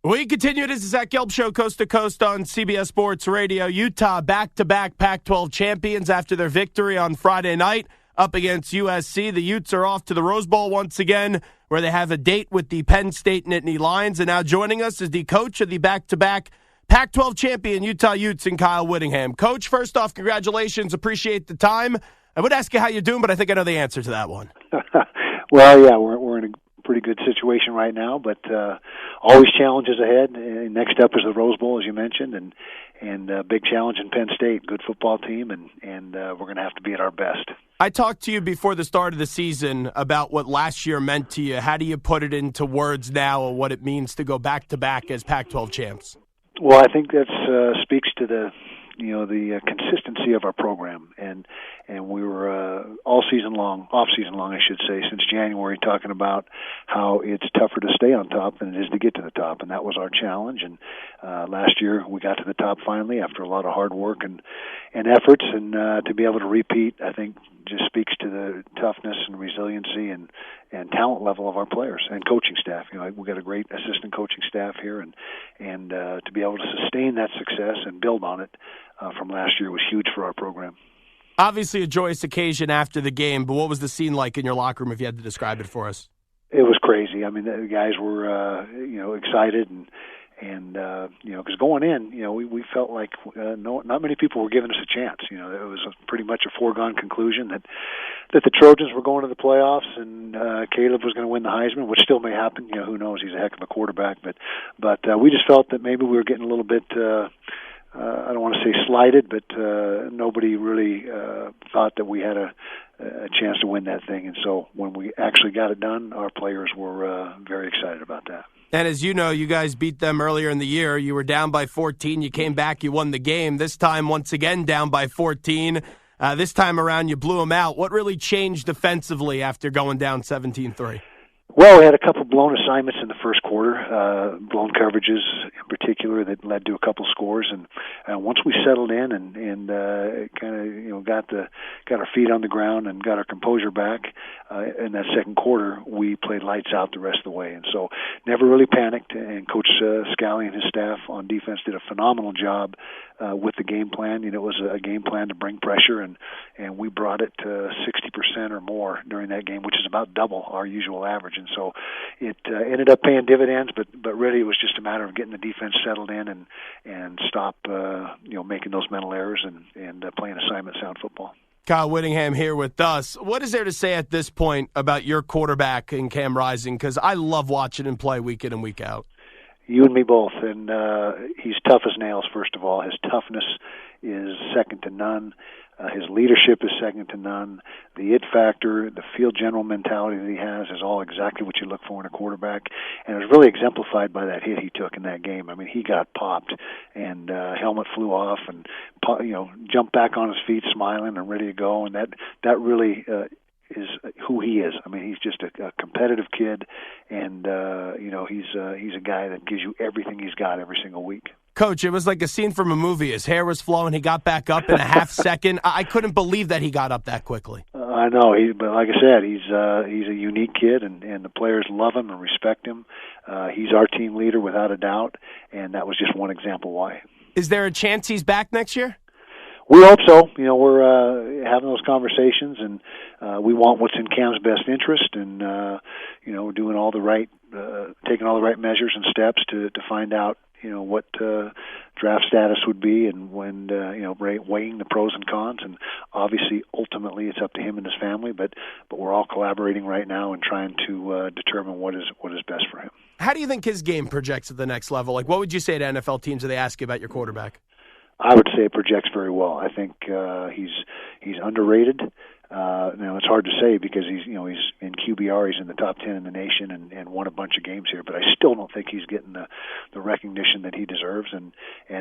We continue. This is Zach Gelb Show, coast to coast on CBS Sports Radio. Utah back-to-back Pac-12 champions after their victory on Friday night up against USC. The Utes are off to the Rose Bowl once again, where they have a date with the Penn State Nittany Lions. And now joining us is the coach of the back-to-back Pac-12 champion Utah Utes and Kyle Whittingham. Coach, first off, congratulations. Appreciate the time. I would ask you how you're doing, but I think I know the answer to that one. Well, yeah, we're in a pretty good situation right now, but always challenges ahead. Next up is the Rose Bowl, as you mentioned, and big challenge in Penn State. Good football team, and we're going to have to be at our best. I talked to you before the start of the season about what last year meant to you. How do you put it into words now and what it means to go back-to-back as Pac-12 champs? Well, I think that speaks to the consistency of our program, and we were all season long, off season long, I should say, since January, talking about how it's tougher to stay on top than it is to get to the top, and that was our challenge. And last year we got to the top finally after a lot of hard work and efforts, and to be able to repeat, I think, just speaks to the toughness and resiliency and talent level of our players and coaching staff. You know, we've got a great assistant coaching staff here, and to be able to sustain that success and build on it from last year was huge for our program. Obviously a joyous occasion after the game, but what was the scene like in your locker room if you had to describe it for us? It was crazy. I mean, the guys were, excited and because going in, we felt like not many people were giving us a chance. It was pretty much a foregone conclusion that the Trojans were going to the playoffs and Caleb was going to win the Heisman, which still may happen. Who knows? He's a heck of a quarterback, but we just felt that maybe we were getting a little bit. I don't want to say slighted, but nobody really thought that we had a chance to win that thing. And so when we actually got it done, our players were very excited about that. And as you know, you guys beat them earlier in the year. You were down by 14. You came back. You won the game. This time, once again, down by 14. This time around, you blew them out. What really changed defensively after going down 17-3? Well, we had a couple blown assignments in the first quarter, blown coverages in particular that led to a couple scores. And once we settled in and kind of got our feet on the ground and got our composure back in that second quarter, we played lights out the rest of the way. And so never really panicked. And Coach Scally and his staff on defense did a phenomenal job with the game plan. It was a game plan to bring pressure, and we brought it to 60% or more during that game, which is about double our usual average. And so it ended up paying dividends, but really it was just a matter of getting the defense settled in and stop making those mental errors and playing assignment sound football. Kyle Whittingham here with us. What is there to say at this point about your quarterback in Cam Rising? Because I love watching him play week in and week out. You and me both, and he's tough as nails, first of all. His toughness is second to none. His leadership is second to none. The it factor, the field general mentality that he has is all exactly what you look for in a quarterback, and it was really exemplified by that hit he took in that game. I mean, he got popped, and helmet flew off, and jumped back on his feet, smiling and ready to go, and that really is who he is. I mean, he's just a competitive kid, and he's a guy that gives you everything he's got every single week. Coach, it was like a scene from a movie. His hair was flowing. He got back up in a half second. I couldn't believe that he got up that quickly. I know, but like I said, he's a unique kid, and the players love him and respect him. He's our team leader without a doubt, and that was just one example why. Is there a chance he's back next year? We hope so. We're having those conversations, and we want what's in Cam's best interest, and we're doing all the right, taking all the right measures and steps to find out, what draft status would be, and when weighing the pros and cons. And obviously, ultimately, it's up to him and his family. But we're all collaborating right now and trying to determine what is best for him. How do you think his game projects at the next level? Like, what would you say to NFL teams if they ask you about your quarterback? I would say it projects very well. I think he's underrated. Now it's hard to say because he's in QBR, he's in the top 10 in the nation and won a bunch of games here. But I still don't think he's getting the recognition that he deserves. And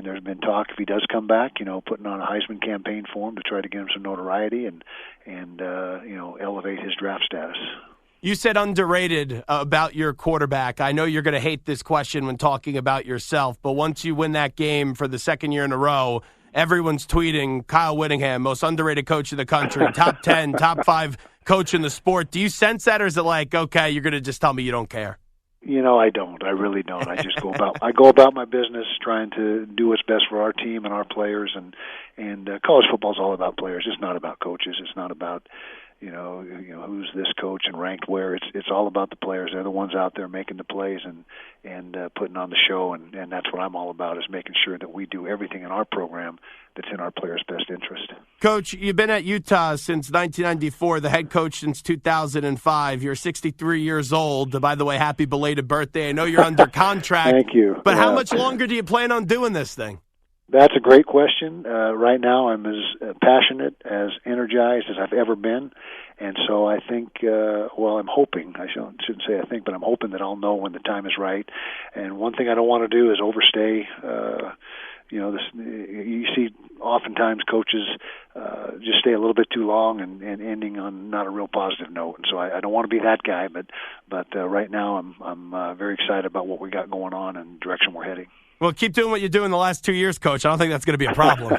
there's been talk if he does come back, putting on a Heisman campaign for him to try to get him some notoriety and elevate his draft status. You said underrated about your quarterback. I know you're going to hate this question when talking about yourself, but once you win that game for the second year in a row, everyone's tweeting Kyle Whittingham, most underrated coach in the country, top 10, top 5 coach in the sport. Do you sense that, or is it like, okay, you're going to just tell me you don't care? I don't. I really don't. I just go about my business, trying to do what's best for our team and our players. And college football is all about players. It's not about coaches. It's not about who's this coach and ranked where. It's all about the players. They're the ones out there making the plays and putting on the show. And that's what I'm all about, is making sure that we do everything in our program that's in our players' best interest. Coach, you've been at Utah since 1994, the head coach since 2005. You're 63 years old. By the way, happy belated birthday. I know you're under contract. Thank you. But how much longer do you plan on doing this thing? That's a great question. Right now I'm as passionate, as energized as I've ever been. And so I think, I'm hoping, I shouldn't say I think, but I'm hoping that I'll know when the time is right. And one thing I don't want to do is overstay. You see oftentimes coaches just stay a little bit too long and ending on not a real positive note. And so I don't want to be that guy, but right now I'm very excited about what we got going on and the direction we're heading. Well, keep doing what you're doing the last 2 years, Coach. I don't think that's going to be a problem.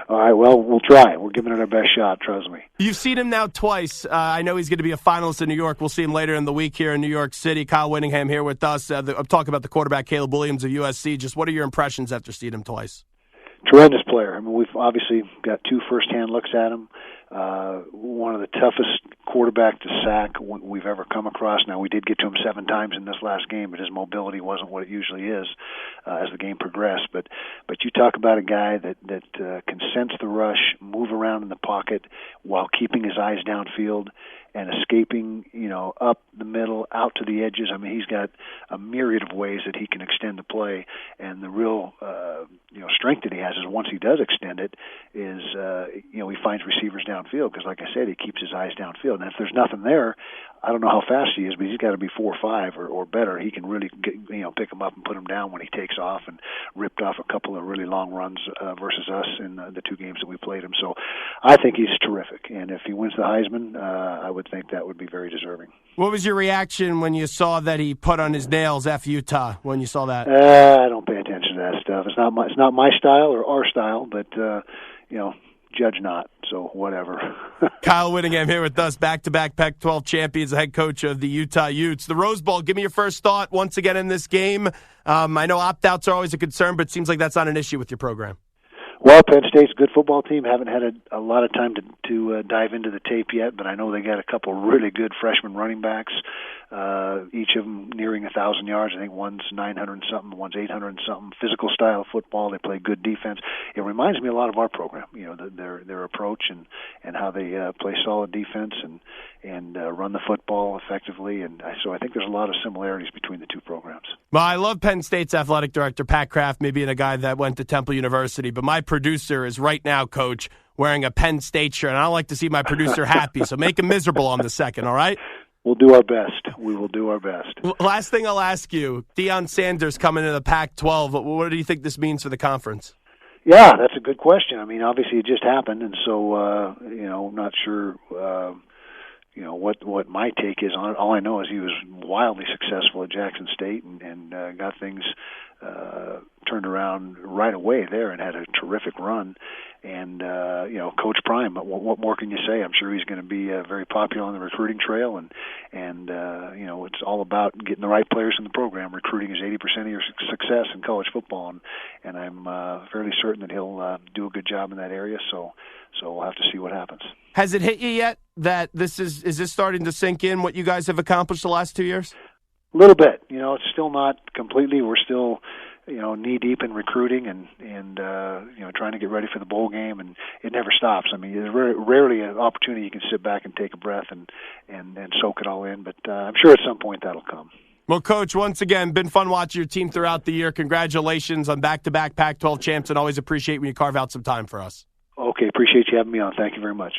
All right, well, we'll try. We're giving it our best shot, trust me. You've seen him now twice. I know he's going to be a finalist in New York. We'll see him later in the week here in New York City. Kyle Whittingham here with us. I'm talking about the quarterback, Caleb Williams of USC. Just what are your impressions after seeing him twice? Tremendous player. I mean, we've obviously got two first-hand looks at him. One of the toughest quarterback to sack we've ever come across. Now, we did get to him 7 times in this last game, but his mobility wasn't what it usually is as the game progressed. But you talk about a guy that can sense the rush, move around in the pocket while keeping his eyes downfield and escaping, up the middle, out to the edges. I mean, he's got a myriad of ways that he can extend the play, and the real, strength that he has is once he does extend it, is he finds receivers downfield because, like I said, he keeps his eyes downfield. And if there's nothing there, I don't know how fast he is, but he's got to be 4 or 5 or better. He can really pick him up and put him down when he takes off, and ripped off a couple of really long runs versus us in the 2 games that we played him. So I think he's terrific, and if he wins the Heisman, I would think that would be very deserving. What was your reaction when you saw that he put on his nails F Utah when you saw that? I don't pay attention to that stuff. It's not my style or our style, but judge not, so whatever. Kyle Whittingham here with us, back-to-back Pac-12 champions, the head coach of the Utah Utes. The Rose Bowl, give me your first thought once again in this game. I know opt-outs are always a concern, but it seems like that's not an issue with your program. Well, Penn State's a good football team. Haven't had a lot of time to dive into the tape yet, but I know they got a couple really good freshman running backs, each of them nearing 1,000 yards. I think one's 900 and something, one's 800 and something. Physical style of football. They play good defense. It reminds me a lot of our program, their approach and how they play solid defense and run the football effectively. And so I think there's a lot of similarities between the two programs. Well, I love Penn State's athletic director, Pat Kraft, me being a guy that went to Temple University, but my producer is right now, Coach, wearing a Penn State shirt, and I don't like to see my producer happy, so make him miserable on the second, all right? We'll do our best. We will do our best. Last thing I'll ask you, Deion Sanders coming to the Pac-12, what do you think this means for the conference? Yeah, that's a good question. I mean, obviously it just happened, and so, not sure what my take is on it. All I know is he was wildly successful at Jackson State and got things turned around right away there and had a terrific run. And, Coach Prime, what more can you say? I'm sure he's going to be very popular on the recruiting trail. And it's all about getting the right players in the program. Recruiting is 80% of your success in college football. And I'm fairly certain that he'll do a good job in that area. So we'll have to see what happens. Has it hit you yet that is this starting to sink in, what you guys have accomplished the last 2 years? A little bit. It's still not completely. We're still, knee-deep in recruiting and trying to get ready for the bowl game, and it never stops. I mean, there's rarely an opportunity you can sit back and take a breath and soak it all in, but I'm sure at some point that'll come. Well, Coach, once again, been fun watching your team throughout the year. Congratulations on back-to-back Pac-12 champs, and always appreciate when you carve out some time for us. Okay, appreciate you having me on. Thank you very much.